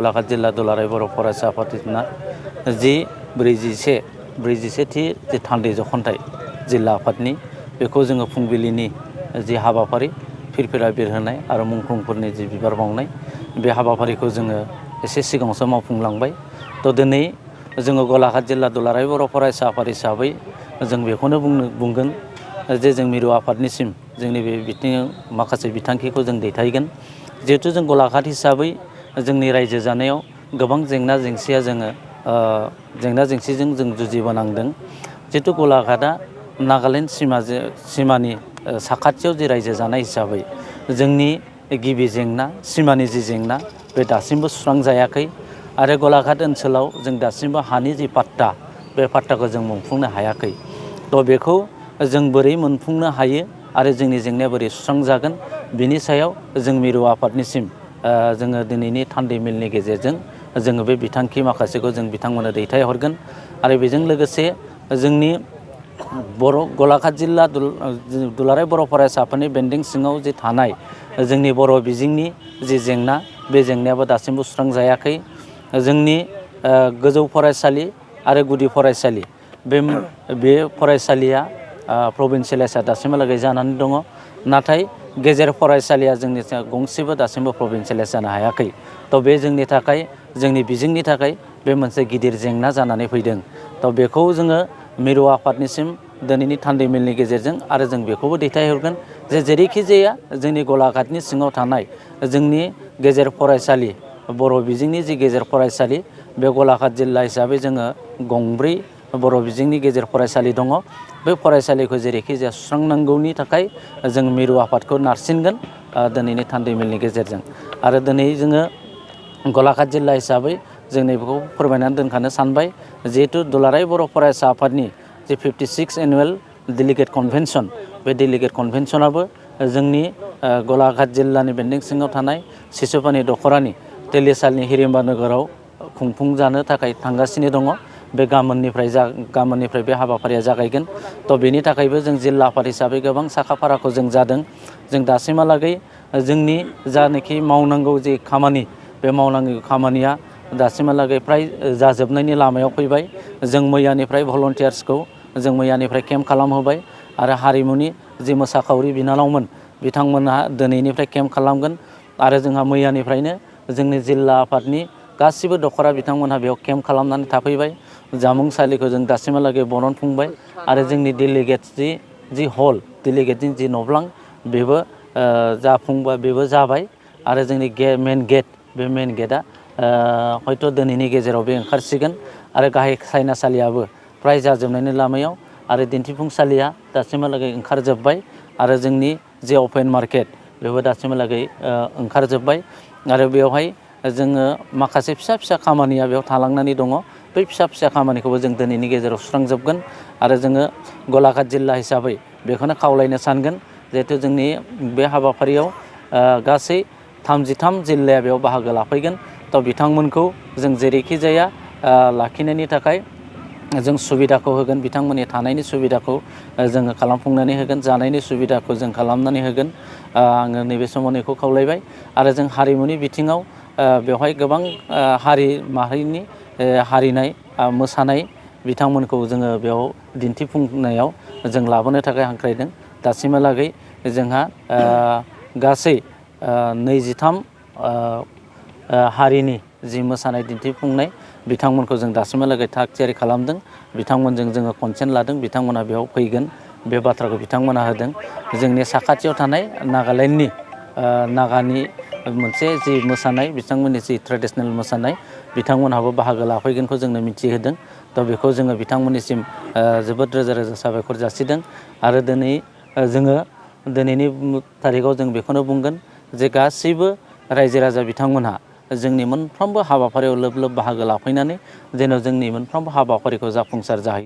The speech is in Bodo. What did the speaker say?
गलाघाट जिल्ला दुलाराय बर' फरायसा आफादना जि 41थि जि थान्दै जख'न्थाइ जिल्ला आफादनि बेखौ जोङो फुंबिलिनि जि हाबाफारि फिरफिरा बिरहोनाय आरो मुंख्लंफोरनि जि बिबार बावनाय बे हाबाफारिखौ जोङो एसे सिगाङावसो मावफुंलांबाय। दिनै जोङो गलाघाट जिल्ला दुलाराय बर' फरायसा आफाद हिसाबै जों बेखौनो बुंगोन जे जों मिरु आफादनिसिम जोंनि बे बिथिङाव माखासे बिथांखिखौ जों दैथायगोन। जिहेथु जों गलाघाट हिसाबै जोंनि रायजो जानायाव गोबां जेंना जेंसिजों जों जुजिबोनांदों। जिहेतु गलाघाटआ नागालेण्ड सिमानि साखाथियाव जि रायजो जानाय हिसाबै जोंनि गिबि जेंना सिमानि जि जेंना बे दासिमबो सुस्रांजायाखै आरो गलाघाट ओनसोलाव जों दासिमबो हानि जि पाट्टा बे पाट्टाखौ जों मोनफुंनो हायाखै। बेखौ जों बोरै मोनफुंनो हायो आरो जोंनि जेंनाया बोरै सुस्रांजागोन बिनि सायाव जों मिरु आफादनिसिम जोङो दिनैनि थान्दै मेलनि गेजेरजों जोङो बे बिथांखि माखासेखौ जों बिथांमोननो दैथायहरगोन। आरो बेजों लोगोसे जोंनि गलाघाट जिल्ला दुलाराय बर' फरायसा आफादनि बेन्दों सिङाव जि थानाय जोंनि बर' बिजोंनि जि जेंना बे जेंनायाबो दासिमबो सुस्रांजायाखै। जोंनि गोजौ फरायसालि आरो गुदि फरायसालि बे फरायसालिया प्रभिन्सियेलाइजआ दासिमहालागै जानानै दङ। नाथाय गेजेर फरायसालिया जोंनि गंसेबो दासिमबो प्रभिन्सियेलाइज जानो हायाखै। बे जोंनि थाखाय जोंनि बिजोंनि थाखाय बे मोनसे गिदिर जेंना जानानै फैदों। बेखौ जोङो मिरु आफादनिसिम दिनैनि थान्दै मेलनि गेजेरजों आरो जों बेखौबो दैथायहरगोन जे जेरैखि जाया जोंनि गलाघाटनि सिङाव थानाय जोंनि गेजेर फरायसालि बर' बिजोंनि जि गेजेर फरायसालि बे गलाघाट जिल्ला हिसाबै जोङो गंब्रै बर' बिजोंनि गेजेर फरायसालि दङ। बे फरायसालिखौ जेरैखि जाया सुस्रांनांगौनि थाखाय जों मिरु आफादखौ नारसिनगोन दिनैनि थान्दै मेलनि गेजेरजों। आरो दिनै जोङो गलाघाट जिल्ला हिसाबै जों नैबेखौ फोरमायनानै दोनखानो सानबाय जिहेथु दुलाराय बर' फरायसा आफादनि जे 56 एनुवेल डेलिगेट कनभेनसन बे डेलिगेट कनभेनसनाबो जोंनि गलाघाट जिल्लानि बेन्दों सिङाव थानाय सिसुपानि दख'रानि तेलिसालनि हिरिम्बा नोगोराव खुंफुंजानो थाखाय थांगासिनो दङ। बे गाबोननिफ्राय बे हाबाफारिया जागायगोन। बेनि थाखायबो जों जिल्ला आफाद हिसाबै गोबां साखाफाराखौ जों जादों। जों दासिमहालागै जोंनि जानाखि मावनांगौ जि खामानि बे मावनांगौ खामानिया दासिमहालागै फ्राय जाजोबनायनि लामायाव फैबाय। जों मैयानिफ्राय भलन्टियार्सखौ जों मैयानिफ्राय केम्प खालामहोबाय आरो हारिमुनि जि मोसाखावरि बिनानावमोन बिथांमोनहा दिनैनिफ्राय केम्प खालामगोन। आरो जोंहा मैयानिफ्रायनो जोंनि जिल्ला आफादनि गासिबो दख'रा बिथांमोनहा बेयाव केम्प खालामनानै थाफैबाय। जामुंसालिखौ जों दासिमहालागै बरनफुंबाय आरो जोंनि डेलिगेट जि हल डेलिगेटनि जि नब्लां बेबो बेबो जाबाय। आरो जोंनि मेन गेट बे मेन गेटआ हयथ' दिनैनि गेजेराव बे ओंखारसिगोन। आरो गाहाय सायनासालियाबो फ्राय जाजोबनायनि लामायाव आरो दिन्थिफुंसालिया दासिमहालागै ओंखारजोब्बाय। आरो जोंनि जे अपेन मार्केट बेबो दासिमहालागै ओंखारजोब्बाय। आरो बेवहाय जोङो माखासे फिसा खामानिया बेयाव थालांनानै दङ। बै फिसा खामानिखौबो जों दिनैनि गेजेराव सुस्रांजोबगोन। आरो जोङो गलाघाट जिल्ला हिसाबै बेखौनो खावलायनो सानगोन जिहेथु जोंनि बे हाबाफारियाव गासै 33 जिल्लाया बेयाव बाहागो लाफैगोन। बिथांमोनखौ जों जेरैखि जाया लाखिनायनि थाखाय जों सुबिदाखौ होगोन। बिथांमोननि थानायनि सुबिदाखौ जोङो खालामफुंनानै होगोन। जानायनि सुबिदाखौ जों खालामनानै होगोन। आङो नैबे समाव नैखौ खावलायबाय। आरो जों हारिमुनि बिथिङाव बेवहाय गोबां हारि माहारिनि हारिनाय मोसानाय बिथांमोनखौ जोङो बेयाव दिन्थिफुंनायाव जों लाबोनो थाखाय हांख्रायदों। दासिमहालागै जोंहा गासै 23 हारिनि जि मोसानाय दिन्थिफुंनाय बिथांमोनखौ जों दासिमहालागै थाग थियारि खालामदों। बिथांमोनजों जोङो कनसेन्ट लादों। बिथांमोना बेयाव फैगोन बे बाथ्राखौ बिथांमोना होदों। जोंनि साखाथियाव थानाय नागालेण्डनि नागानि मोनसे जि मोसानाय बिथांमोननि जि ट्रेडिसनेल मोसानाय बिथांमोनहाबो बाहागो लाफैगोनखौ जोंनो मिथिहोदों। बेखौ जोङो बिथांमोननिसिम जोबोद रोजा साबायखर जासिदों। आरो जोङो दिनैनि थारिखआव जों बेखौनो बुंगोन जे गासैबो रायजो राजा बिथांमोनहा जोंनि मोनफ्रोमबो हाबाफारियाव लोब लोब बाहागो लाफैनानै जेन' जोंनि मोनफ्रोमबो हाबाफारिखौ जाफुंसार जाहैयो।